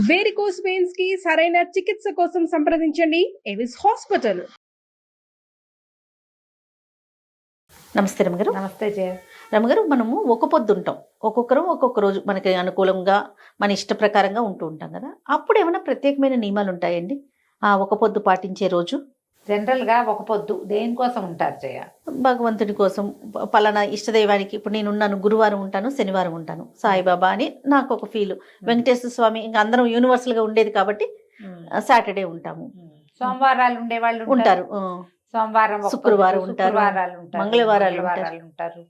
Varicose veins కి సరైన చికిత్స కోసం సంప్రదించండి ఎవిస్ హాస్పిటల్. నమస్తే రమగారు. నమస్తే జయ. రమగారు, మనము ఒక పొద్దు ఉంటాం, ఒక్కొక్కరు ఒక్కొక్క రోజు మనకి అనుకూలంగా మన ఇష్ట ప్రకారంగా ఉంటూ ఉంటాం కదా. అప్పుడు ఏమైనా ప్రత్యేకమైన నియమాలు ఉంటాయండి ఆ ఒక పొద్దు పాటించే రోజు? జనరల్గా ఒక పొద్దు దేనికోసం ఉంటారు జయ? భగవంతుడి కోసం, పలానా ఇష్టదైవానికి. ఇప్పుడు నేను ఉన్నాను, గురువారం ఉంటాను, శనివారం ఉంటాను, సాయిబాబా అని నాకు ఒక ఫీల్. వెంకటేశ్వర స్వామి ఇంకా అందరం యూనివర్సల్గా ఉండేది కాబట్టి సాటర్డే ఉంటాము. సోమవారాలు ఉండేవాళ్ళు ఉంటారు, సోమవారం శుక్రవారం ఉంటారు, మంగళవారాలు ఉంటారు,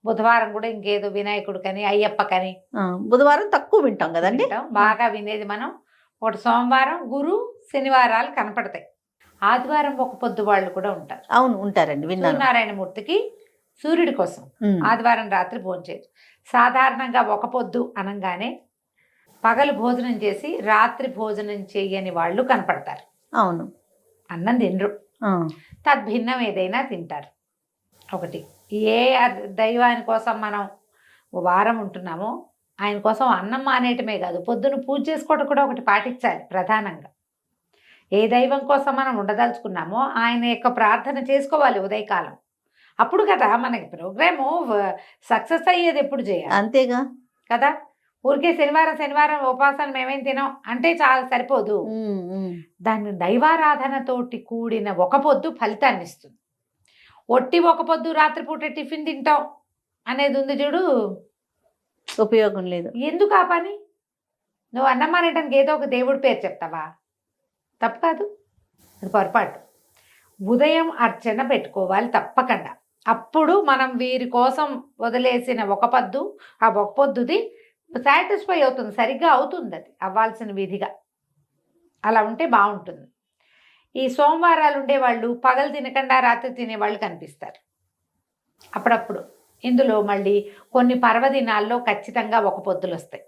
బుధవారం కూడా ఇంకేదో వినాయకుడు కని అయ్యప్ప కని. బుధవారం తక్కువ వింటాం కదండి, బాగా వినేది మనం. ఒకటి సోమవారం, గురు, శనివారాలు కనపడతాయి. ఆదివారం ఒక పొద్దు వాళ్ళు కూడా ఉంటారు. అవును, ఉంటారండి, విన్నాను. సూర్యనారాయణమూర్తికి సూర్యుడి కోసం ఆదివారం రాత్రి భోంచేయరు. సాధారణంగా ఒక పొద్దు అనగానే పగలు భోజనం చేసి రాత్రి భోజనం చేయని వాళ్ళు కనపడతారు. అవును, అన్నం తినరు, తద్భిన్నం ఏదైనా తింటారు. ఒకటి, ఏ దైవాని కోసం మనం వారం ఉంటున్నామో ఆయన కోసం అన్నం మానేయటమే కాదు, పొద్దున పూజ చేసుకోవడం కూడా ఒకటి పాటించాలి. ప్రధానంగా ఏ దైవం కోసం మనం ఉండదలుచుకున్నామో ఆయన యొక్క ప్రార్థన చేసుకోవాలి ఉదయకాలం. అప్పుడు కదా మనకి ప్రోగ్రాము సక్సెస్ అయ్యేది. ఎప్పుడు చేయాలి? అంతేగా కదా. ఊరికే శనివారం ఉపాసన మేమేం తినాం అంటే చాలా సరిపోదు. దాన్ని దైవారాధనతోటి కూడిన ఒక పొద్దు ఫలితాన్ని ఇస్తుంది. ఒట్టి ఒక పొద్దు రాత్రిపూట టిఫిన్ తింటాం అనేది ఉంది చూడు, ఉపయోగం లేదు. ఎందుకు ఆ పని? నువ్వు అన్నం అనేటానికి ఏదో ఒక దేవుడి పేరు చెప్తావా? తప్పు కాదు, అది పొరపాటు. ఉదయం అర్చన పెట్టుకోవాలి తప్పకుండా. అప్పుడు మనం వీరి కోసం వదిలేసిన ఒక పొద్దు, ఆ ఒక పొద్దుది సాటిస్ఫై అవుతుంది, సరిగ్గా అవుతుంది, అది అవ్వాల్సిన విధిగా. అలా ఉంటే బాగుంటుంది. ఈ సోమవారాలు ఉండేవాళ్ళు పగలు తినకుండా రాత్రి తినేవాళ్ళు కనిపిస్తారు అప్పుడప్పుడు. ఇందులో మళ్ళీ కొన్ని పర్వదినాల్లో ఖచ్చితంగా ఒక పొద్దులు వస్తాయి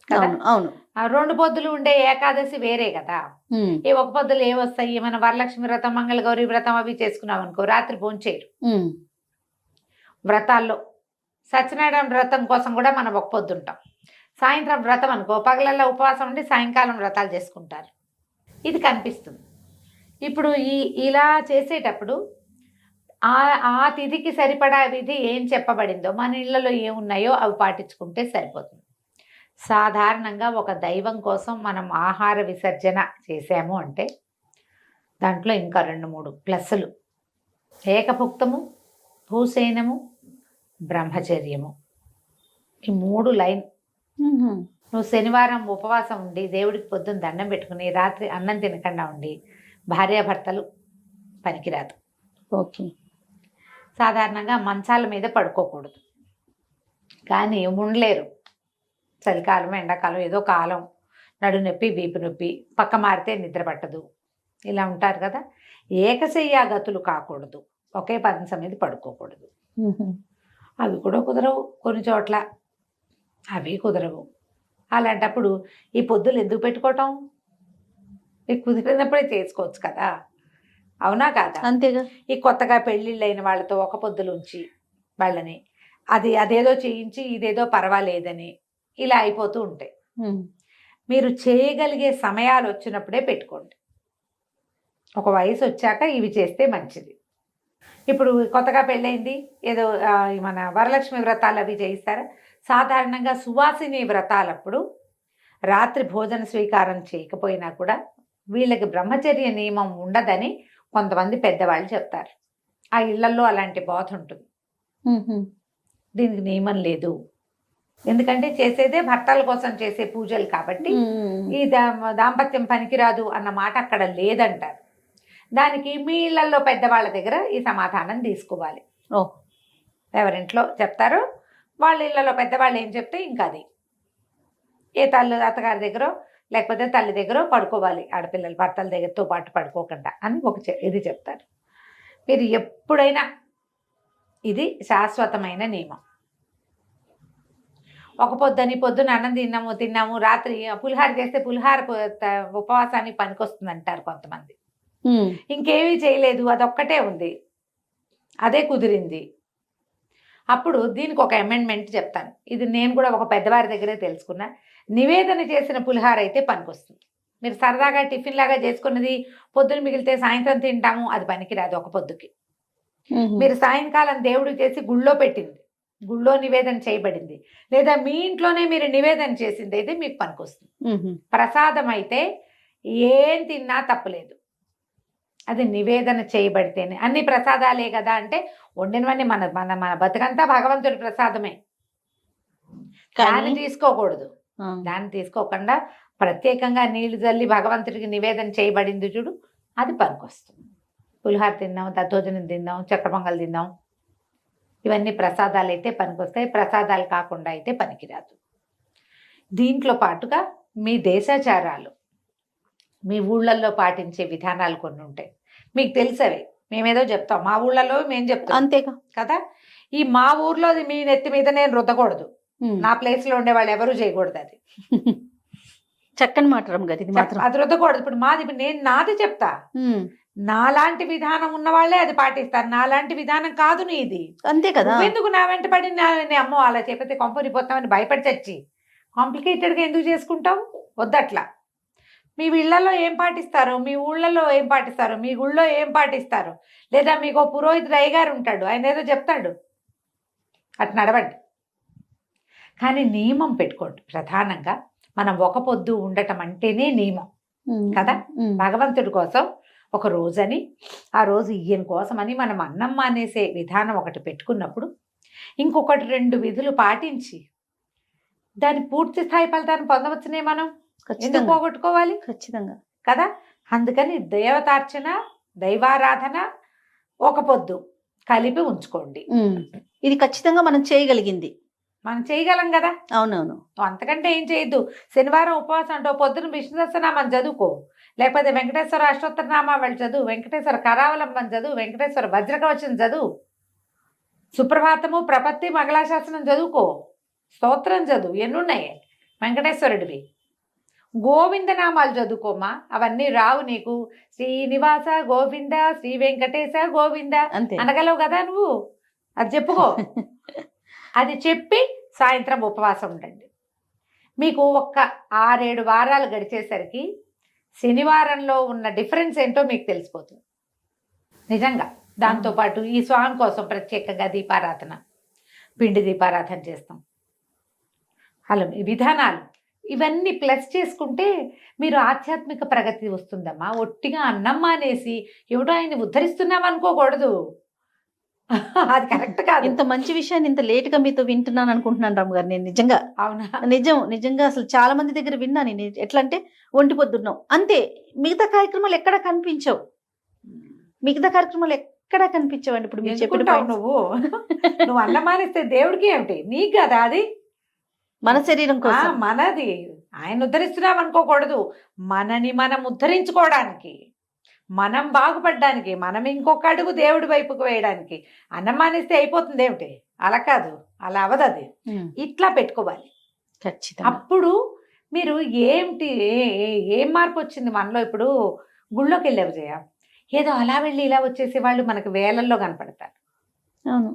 కదా. అవును, రెండు పొద్దులు ఉండే ఏకాదశి వేరే కదా. ఈ ఒక పొద్దులు ఏమొస్తాయి? మన వరలక్ష్మి వ్రతం, మంగళగౌరి వ్రతం అవి చేసుకున్నాం అనుకో, రాత్రి భోంచేయరు. వ్రతాల్లో సత్యనారాయణ వ్రతం కోసం కూడా మనం ఒక పొద్దు ఉంటాం. సాయంత్రం వ్రతం అనుకో, పగలల్లో ఉపవాసం ఉండి సాయంకాలం వ్రతాలు చేసుకుంటారు. ఇది కనిపిస్తుంది. ఇప్పుడు ఇలా చేసేటప్పుడు ఆ తిథికి సరిపడా విధి ఏం చెప్పబడిందో, మన ఇళ్లలో ఏమున్నాయో అవి పాటించుకుంటే సరిపోతుంది. సాధారణంగా ఒక దైవం కోసం మనం ఆహార విసర్జన చేసాము అంటే దాంట్లో ఇంకా 2-3 ప్లస్సులు. ఏకభుక్తము, భూసేనము, బ్రహ్మచర్యము, ఈ 3 లైన్. నువ్వు శనివారం ఉపవాసం ఉండి దేవుడికి పొద్దున్న దండం పెట్టుకుని రాత్రి అన్నం తినకుండా ఉండి భార్యాభర్తలు పనికిరాదు. ఓకే. సాధారణంగా మంచాల మీద పడుకోకూడదు, కానీ ఉండలేరు. చలికాలం, ఎండాకాలం, ఏదో కాలం, నడు నొప్పి, వీపు నొప్పి, పక్క మారితే నిద్ర పట్టదు, ఇలా ఉంటారు కదా. ఏకశయ్యాగతులు కాకూడదు, ఒకే పదం మీద పడుకోకూడదు. అవి కూడా కుదరవు కొన్ని చోట్ల, అవి కుదరవు. అలాంటప్పుడు ఈ పొద్దులు ఎందుకు పెట్టుకోవటం? మీకు కుదిరినప్పుడే చేసుకోవచ్చు కదా, అవునా కాదా? అంతేగా. ఈ కొత్తగా పెళ్ళిళ్ళు అయిన వాళ్ళతో ఒక పొద్దులు ఉంచి వాళ్ళని అదేదో చేయించి ఇదేదో పర్వాలేదని ఇలా అయిపోతూ ఉంటాయి. మీరు చేయగలిగే సమయాలు వచ్చినప్పుడే పెట్టుకోండి. ఒక వయసు వచ్చాక ఇవి చేస్తే మంచిది. ఇప్పుడు కొత్తగా పెళ్ళైంది, ఏదో మన వరలక్ష్మి వ్రతాలు అవి చేయిస్తారా? సాధారణంగా సువాసిని వ్రతాలప్పుడు రాత్రి భోజన స్వీకారం చేయకపోయినా కూడా వీళ్ళకి బ్రహ్మచర్య నియమం ఉండదని కొంతమంది పెద్దవాళ్ళు చెప్తారు. ఆ ఇళ్లలో అలాంటి బోధ ఉంటుంది. దీనికి నియమం లేదు, ఎందుకంటే చేసేదే భర్తల కోసం చేసే పూజలు కాబట్టి ఈ దాంపత్యం పనికిరాదు అన్న మాట అక్కడ లేదంటారు. దానికి మీ ఇళ్లలో పెద్దవాళ్ళ దగ్గర ఈ సమాధానం తీసుకోవాలి. ఎవరింట్లో చెప్తారో వాళ్ళ ఇళ్లలో పెద్దవాళ్ళు ఏం చెప్తే ఇంకా అది ఏ అత్తగారి దగ్గర లేకపోతే తల్లి దగ్గర పడుకోవాలి. ఆడపిల్లలు భర్తల దగ్గరతో పాటు పడుకోకుండా అని ఇది చెప్తారు. మీరు ఎప్పుడైనా ఇది శాశ్వతమైన నియమం. ఒక పొద్దున అన్నం తిన్నాము రాత్రి పులిహార చేస్తే పులిహార ఉపవాసానికి పనికొస్తుంది అంటారు కొంతమంది. ఇంకేమీ చేయలేదు, అదొక్కటే ఉంది, అదే కుదిరింది. అప్పుడు దీనికి ఒక అమెండ్మెంట్ చెప్తాను. ఇది నేను కూడా ఒక పెద్దవారి దగ్గరే తెలుసుకున్నా. నివేదన చేసిన పులిహార అయితే పనికొస్తుంది. మీరు సరదాగా టిఫిన్ లాగా చేసుకున్నది పొద్దున మిగిలితే సాయంత్రం తింటాము, అది పనికిరాదు ఒక పొద్దుకి. మీరు సాయంకాలం దేవుడు చేసి గుళ్ళో పెట్టింది, గుళ్ళో నివేదన చేయబడింది, లేదా మీ ఇంట్లోనే మీరు నివేదన చేసింది అయితే మీకు పనికొస్తుంది. ప్రసాదం అయితే ఏం తిన్నా తప్పలేదు, అది నివేదన చేయబడితేనే. అన్ని ప్రసాదాలే కదా అంటే వండినవన్నీ మన మన మన బతుకంతా భగవంతుడి ప్రసాదమే, దాన్ని తీసుకోకూడదు. దాన్ని తీసుకోకుండా ప్రత్యేకంగా నీళ్లు చల్లి భగవంతుడికి నివేదన చేయబడింది చూడు, అది పనికొస్తుంది. పులిహార తిందాం, దద్దోజనం తిందాం, చక్కెర పొంగల్ తిందాం, ఇవన్నీ ప్రసాదాలు అయితే పనికొస్తాయి. ప్రసాదాలు కాకుండా అయితే పనికిరాదు. దీంట్లో పాటుగా మీ దేశాచారాలు, మీ ఊళ్ళల్లో పాటించే విధానాలు కొన్ని ఉంటాయి, మీకు తెలిసవి. మేమేదో చెప్తాం, మా ఊళ్ళలో మేము చెప్తాం అంతేగా కదా. ఈ మా ఊర్లో మీ నెత్తి మీద నేను రుద్దకూడదు, నా ప్లేస్లో ఉండే వాళ్ళు ఎవరు చేయకూడదు. అది చక్కని మాట రమ్మగారు, ఇది మాత్రం అది రుద్దకూడదు. ఇప్పుడు నేను నాది చెప్తా, నాలాంటి విధానం ఉన్న వాళ్ళే అది పాటిస్తారు, నాలాంటి విధానం కాదు నీది. అంతే కదా. ఎందుకు నా వెంట పడి అమ్మో అలా చెప్పితే కొంపరిపోతామని భయపడి చచ్చి కాంప్లికేటెడ్గా ఎందుకు చేసుకుంటావు? వద్దట్లా. మీ ఇళ్లలో ఏం పాటిస్తారు, మీ ఊళ్ళలో ఏం పాటిస్తారు, మీ గుళ్ళో ఏం పాటిస్తారు, లేదా మీకు పురోహితుడు అయ్యగారు ఉంటాడు, ఆయన ఏదో చెప్తాడు, అటు నడవండి. కానీ నియమం పెట్టుకోండి. ప్రధానంగా మనం ఒక పొద్దు ఉండటం అంటేనే నియమం కదా. భగవంతుడి కోసం ఒక రోజని, ఆ రోజు ఈయన కోసమని మనం అన్నం మానేసే విధానం ఒకటి పెట్టుకున్నప్పుడు, ఇంకొకటి 2 విధులు పాటించి దాని పూర్తి స్థాయి ఫలితాన్ని పొందవచ్చునే. మనం ఎందుకు పోగొట్టుకోవాలి? ఖచ్చితంగా కదా. అందుకని దేవతార్చన, దైవారాధన, ఒక పొద్దు కలిపి ఉంచుకోండి. ఇది ఖచ్చితంగా మనం చేయగలిగింది, మనం చేయగలం కదా. అవునవును. అంతకంటే ఏం చేయొద్దు. శనివారం ఉపవాసం అంటే పొద్దున విష్ణు సహస్రనామం చదువుకో, లేకపోతే వెంకటేశ్వర అష్టోత్తరనామా వాళ్ళు చదువు, వెంకటేశ్వర కరావలంబం చదువు, వెంకటేశ్వర వజ్రకవచం చదువు, సుప్రభాతము, ప్రపత్తి, మంగళాశాసనం చదువుకో, స్తోత్రం చదువు, ఎన్నున్నాయి వెంకటేశ్వరుడివి. గోవిందనామాలు చదువుకోమా, అవన్నీ రావు నీకు. శ్రీనివాస గోవింద, శ్రీ వెంకటేశ గోవింద అనగలవు కదా నువ్వు, అది చెప్పుకో. అది చెప్పి సాయంత్రం ఉపవాసం ఉండండి. మీకు ఒక్క 6-7 వారాలు గడిచేసరికి శనివారంలో ఉన్న డిఫరెన్స్ ఏంటో మీకు తెలిసిపోతుంది నిజంగా. దాంతోపాటు ఈ స్వామి కోసం ప్రత్యేకంగా దీపారాధన, పిండి దీపారాధన చేస్తాం. అలా విధానాలు ఇవన్నీ ప్లస్ చేసుకుంటే మీరు ఆధ్యాత్మిక ప్రగతి వస్తుందమ్మా. ఒట్టిగా అన్నం మానేసి ఎవడో ఆయన్ని ఉద్ధరిస్తున్నాం అనుకోకూడదు, అది కరెక్ట్ కాదు. ఇంత మంచి విషయాన్ని ఇంత లేట్ గా మీతో వింటున్నాను అనుకుంటున్నాను రామ్ గారు నేను. నిజంగా అవునా? నిజంగా అసలు చాలా మంది దగ్గర విన్నా నేను. ఎట్లా అంటే ఒంటి పొద్దున్నాం అంతే, మిగతా కార్యక్రమాలు ఎక్కడా కనిపించవు. మిగతా కార్యక్రమాలు ఎక్కడా కనిపించవండి. ఇప్పుడు మీరు చెప్పిన నువ్వు అన్నం మానేస్తే దేవుడికి ఏమిటి, నీకు కదా అది. మన శరీరం కోసం, మనది. ఆయన ఉద్ధరిస్తున్నాం అనుకోకూడదు, మనని మనం ఉద్ధరించుకోవడానికి, మనం బాగుపడడానికి, మనం ఇంకొక అడుగు దేవుడి వైపుకు వేయడానికి. అన్నం మానేస్తే అయిపోతుంది ఏమిటి? అలా కాదు, అలా అవదు. అది ఇట్లా పెట్టుకోవాలి ఖచ్చితంగా. అప్పుడు మీరు ఏమిటి ఏం మార్పు వచ్చింది మనలో? ఇప్పుడు గుళ్ళోకి వెళ్ళావు జయ, ఏదో అలా వెళ్ళి ఇలా వచ్చేసి వాళ్ళు మనకు వేలల్లో కనపడతారు. అవును,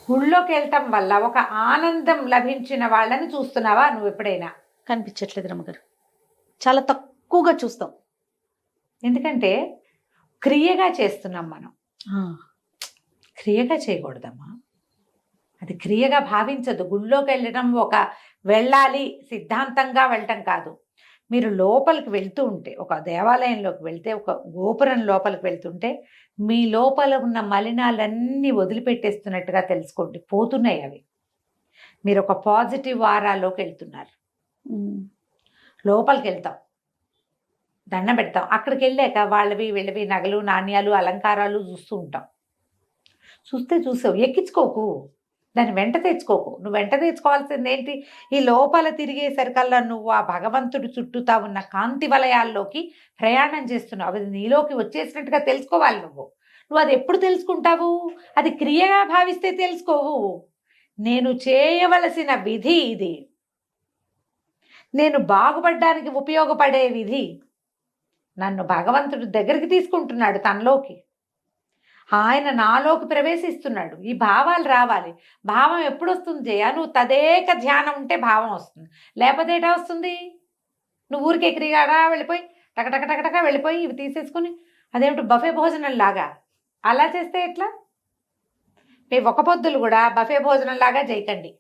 గుళ్ళోకి వెళ్ళటం వల్ల ఒక ఆనందం లభించిన వాళ్ళని చూస్తున్నావా నువ్వు ఎప్పుడైనా? కనిపించట్లేదు రమ్మగారు, చాలా తక్కువగా చూస్తాం. ఎందుకంటే క్రియగా చేస్తున్నాం మనం. క్రియగా చేయకూడదమ్మా, అది క్రియగా భావించదు. గుళ్ళోకి వెళ్ళడం ఒక వెళ్ళాలి సిద్ధాంతంగా వెళ్ళటం కాదు. మీరు లోపలికి వెళ్తూ ఉంటే, ఒక దేవాలయంలోకి వెళ్తే, ఒక గోపురం లోపలికి వెళ్తుంటే మీ లోపల ఉన్న మలినాలన్నీ వదిలిపెట్టేస్తున్నట్టుగా తెలుసుకోండి, పోతున్నాయి అవి. మీరు ఒక పాజిటివ్ వారాలోకి వెళ్తున్నారు. లోపలికి వెళ్తాం, దండం పెడతాం, అక్కడికి వెళ్ళాక వాళ్ళవి వీళ్ళవి నగలు, నాణ్యాలు, అలంకారాలు చూస్తూ ఉంటాం. చూసావు, ఎక్కించుకోకు, దాన్ని వెంట తెచ్చుకోకు. నువ్వు వెంట తెచ్చుకోవాల్సింది ఏంటి? ఈ లోపల తిరిగేసరికల్లా నువ్వు ఆ భగవంతుడు చుట్టూతా ఉన్న కాంతి వలయాల్లోకి ప్రయాణం చేస్తున్నావు. అది నీలోకి వచ్చేసినట్టుగా తెలుసుకోవాలి. నువ్వు అది ఎప్పుడు తెలుసుకుంటావు? అది క్రియగా భావిస్తే తెలుసుకోవు. నేను చేయవలసిన విధి ఇది, నేను బాగుపడడానికి ఉపయోగపడే విధి. నన్ను భగవంతుడు దగ్గరికి తీసుకుంటున్నాడు తనలోకి. ఆయన నాలోకి ప్రవేశిస్తున్నాడు. ఈ భావాలు రావాలి. భావం ఎప్పుడు వస్తుంది జయ? నువ్వు తదేక ధ్యానం ఉంటే భావం వస్తుంది. లేకపోతే ఏటా వస్తుంది? నువ్వు ఊరికి ఎగిరిగాడా వెళ్ళిపోయి టకటక టకటక వెళ్ళిపోయి ఇవి తీసేసుకుని అదేమిటి బఫే భోజనం లాగా అలా చేస్తే ఎట్లా? మీ ఒక పొద్దులు కూడా బఫే భోజనం లాగా చేయకండి.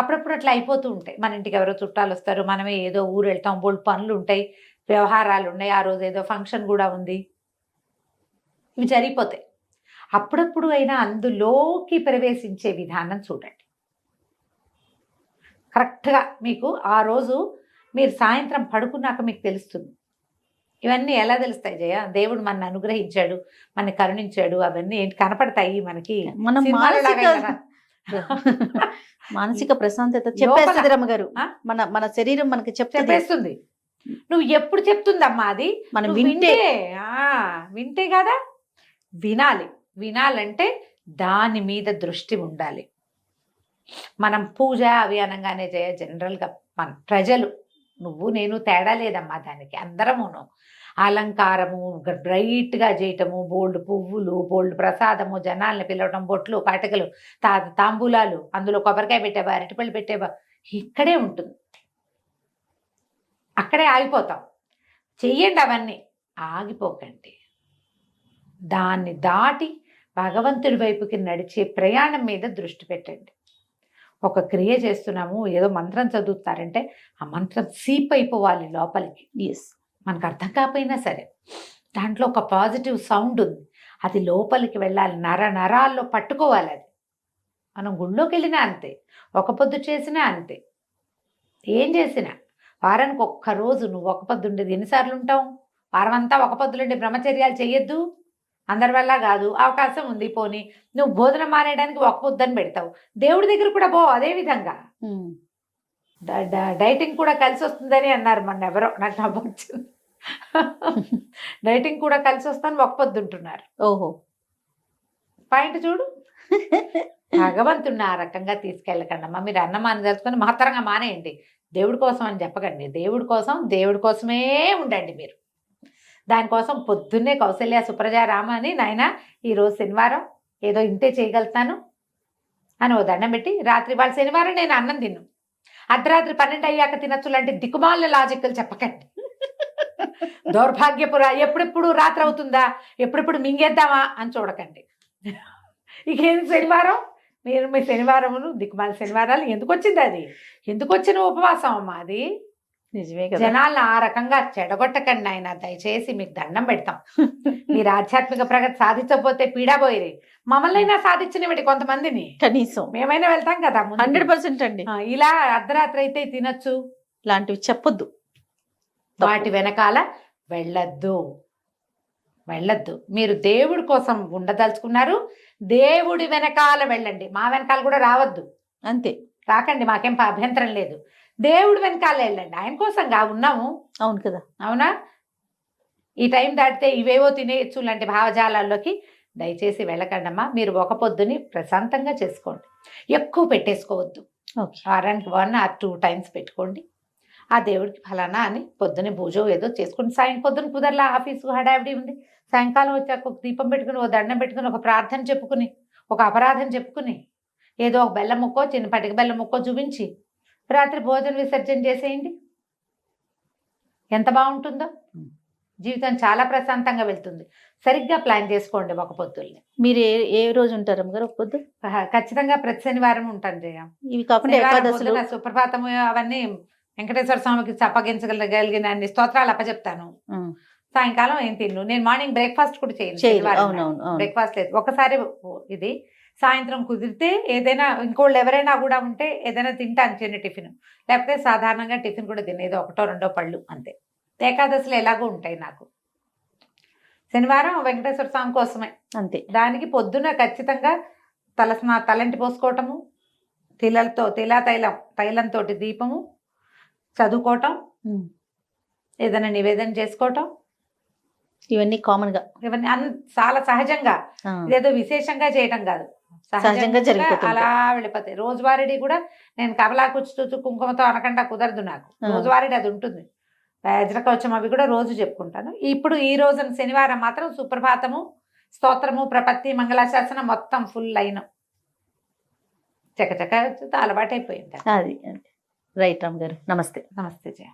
అప్పుడప్పుడు అట్లా అయిపోతూ ఉంటాయి. మన ఇంటికి ఎవరో చుట్టాలు వస్తారు, మనమే ఏదో ఊరు వెళ్తాం, బోల్డ్ పనులు ఉంటాయి, వ్యవహారాలు ఉన్నాయి, ఆ రోజు ఏదో ఫంక్షన్ కూడా ఉంది, ఇవి జరిగిపోతాయి. అప్పుడప్పుడు అయినా అందులోకి ప్రవేశించే విధానం చూడండి. కరెక్ట్గా మీకు ఆ రోజు మీరు సాయంత్రం పడుకున్నాక మీకు తెలుస్తుంది. ఇవన్నీ ఎలా తెలుస్తాయి జయ? దేవుడు మన అనుగ్రహించాడు, మన కరుణించాడు, అవన్నీ ఏంటి కనపడతాయి మనకి. మనం మానసిక ప్రశాంతత చెప్పేస్తుంది రమ్మగారు. మన శరీరం మనకి చెప్పేస్తుంది. నువ్వు ఎప్పుడు చెప్తుందమ్మా అది? మనం వింటే కదా. వినాలంటే దాని మీద దృష్టి ఉండాలి. మనం పూజ అవి అనగానే జయ జనరల్గా మన ప్రజలు, నువ్వు నేను తేడా లేదమ్మా దానికి. అందరమును అలంకారము బ్రైట్గా చేయటము, బోల్డ్ పువ్వులు, బోల్డ్ ప్రసాదము, జనాల్ని పిలవటం, బొట్లు, కాటకలు, తాంబూలాలు, అందులో కొబ్బరికాయ పెట్టేవా, అరటిపళ్ళు పెట్టేవా, ఇక్కడే ఉంటుంది. అక్కడే ఆగిపోతాం. చెయ్యండి అవన్నీ, ఆగిపోకండి. దాన్ని దాటి భగవంతుడి వైపుకి నడిచే ప్రయాణం మీద దృష్టి పెట్టండి. ఒక క్రియ చేస్తున్నాము, ఏదో మంత్రం చదువుతారంటే ఆ మంత్రం సీప్ అయిపోవాలి లోపలికి. మనకు అర్థం కాకపోయినా సరే దాంట్లో ఒక పాజిటివ్ సౌండ్ ఉంది, అది లోపలికి వెళ్ళాలి, నరాల్లో పట్టుకోవాలి. అది మనం గుళ్ళోకి వెళ్ళినా అంతే, ఒక పొద్దు చేసినా అంతే, ఏం చేసినా. వారానికి ఒక్కరోజు నువ్వు ఒక పొద్దు ఉండేది ఎన్నిసార్లు ఉంటావు? వారం అంతా ఒక పొద్దులుండి బ్రహ్మచర్యాలు చెయ్యొద్దు, అందరి వల్ల కాదు. అవకాశం ఉంది, పోనీ నువ్వు భోజనం మానేయడానికి ఒక పొద్దుని పెడతావు, దేవుడి దగ్గర కూడా పో. అదే విధంగా డైటింగ్ కూడా కలిసి వస్తుందని అన్నారు మొన్న ఎవరో, నాకు నవ్వొచ్చింది. డైటింగ్ కూడా కలిసి వస్తాను ఒక పొద్దు ఉంటున్నారు. ఓహో, పాయింట్ చూడు. భగవంతుడిని ఆ రకంగా తీసుకెళ్ళకండి అమ్మా. మీరు అన్నమాని తెలుసుకొని మహత్తరంగా మానేయండి. దేవుడి కోసం అని చెప్పకండి. దేవుడి కోసమే ఉండండి మీరు. దానికోసం పొద్దున్నే కౌసల్య సుప్రజ రామ అని, నాయన ఈరోజు శనివారం ఏదో ఇంతే చేయగలుగుతాను అని ఓ దండం పెట్టి, రాత్రి వాళ్ళ శనివారం నేను అన్నం తిన్ను, అర్ధరాత్రి 12 అయ్యాక తినచ్చు లాంటి దిక్కుమాల లాజిక్లు చెప్పకండి. దౌర్భాగ్యపుర ఎప్పుడెప్పుడు రాత్రి అవుతుందా, ఎప్పుడెప్పుడు మింగేద్దామా అని చూడకండి. ఇకేం శనివారం, మీరు మీ శనివారమును దిక్కుమాల శనివారాలు ఎందుకు వచ్చింది? అది ఎందుకు వచ్చిన ఉపవాసం అమ్మా అది? నిజమే కదా. జనాలను ఆ రకంగా చెడగొట్టకండి ఆయన, దయచేసి మీకు దండం పెడతాం. మీరు ఆధ్యాత్మిక ప్రగతి సాధించకపోతే పీడాపోయి మమ్మల్ని అయినా సాధించినవి కొంతమందిని, కనీసం మేమైనా వెళ్తాం కదా. 100% అండి. ఇలా అర్ధరాత్రి అయితే తినచ్చు లాంటివి చెప్పొద్దు, వాటి వెనకాల వెళ్ళొద్దు. మీరు దేవుడి కోసం ఉండదలుచుకున్నారు, దేవుడి వెనకాల వెళ్ళండి. మా వెనకాల కూడా రావద్దు, అంతే. రాకండి, మాకేం అభ్యంతరం లేదు. దేవుడి వెనకాల వెళ్ళండి, ఆయన కోసంగా ఉన్నాము. అవును కదా, అవునా? ఈ టైం దాటితే ఇవేవో తినేయచ్చు లాంటి భావజాలాల్లోకి దయచేసి వెళ్ళకండి అమ్మా. మీరు ఒక పొద్దుని ప్రశాంతంగా చేసుకోండి, ఎక్కువ పెట్టేసుకోవద్దు. వారానికి 1 or 2 times పెట్టుకోండి. ఆ దేవుడికి ఫలానా అని పొద్దున్నే పూజ ఏదో చేసుకోండి. పొద్దున కుదరలా, ఆఫీసు హడావిడి ఉంది, సాయంకాలం వచ్చాక ఒక దీపం పెట్టుకుని, ఒక దండం పెట్టుకుని, ఒక ప్రార్థన చెప్పుకుని, ఒక అపరాధం చెప్పుకుని, ఏదో ఒక బెల్లం ముక్కో, చిన్న పటిక బెల్లం ముక్కో చూపించి రాత్రి భోజన విసర్జన చేసేయండి. ఎంత బాగుంటుందో జీవితం, చాలా ప్రశాంతంగా వెళ్తుంది. సరిగ్గా ప్లాన్ చేసుకోండి ఒక పొద్దుల్ని. మీరు ఏ రోజు ఉంటారు అమ్మగారు ఒక పొద్దు? ఖచ్చితంగా ప్రతి శనివారం ఉంటాను జయ. ఇవి కాకుండా సుప్రభాతము అవన్నీ వెంకటేశ్వర స్వామికి అప్పగించగలిగిన అన్ని స్తోత్రాలు అప్పచెప్తాను. సాయంకాలం ఏం తిన్ను. నేను మార్నింగ్ బ్రేక్ఫాస్ట్ కూడా చేయను, బ్రేక్ఫాస్ట్ లేదు. ఒకసారి ఇది సాయంత్రం కుదిరితే ఏదైనా, ఇంకోళ్ళు ఎవరైనా కూడా ఉంటే ఏదైనా తింటాను, చిన్న టిఫిన్. లేకపోతే సాధారణంగా టిఫిన్ కూడా తినేది 1-2 పళ్ళు అంతే. ఏకాదశిలో ఎలాగో ఉంటాయి నాకు. శనివారం వెంకటేశ్వర స్వామి కోసమే అంతే. దానికి పొద్దున ఖచ్చితంగా తలంటి పోసుకోవటము, తైలంతో దీపము, చదువుకోవటం, ఏదైనా నివేదన చేసుకోవటం, ఇవన్నీ కామన్ గా, ఇవన్నీ చాలా సహజంగా, ఇదేదో విశేషంగా చేయటం కాదు, సహజంగా జరిగిపోతుంది. అలా వెళ్ళిపోతాయి. రోజువారీ కూడా నేను కమలా కూర్చు కుంకుమతో అనకుండా కుదరదు నాకు. రోజువారీ అది ఉంటుంది. వజ్రకవచం అవి కూడా రోజు చెప్పుకుంటాను. ఇప్పుడు ఈ రోజున శనివారం మాత్రం సుప్రభాతము, స్తోత్రము, ప్రపత్తి, మంగళాశాసనం మొత్తం ఫుల్ లైన్ చకచక అలవాటైపోయింది. అది రైట్ రామ్ గారు, నమస్తే. నమస్తే జయ.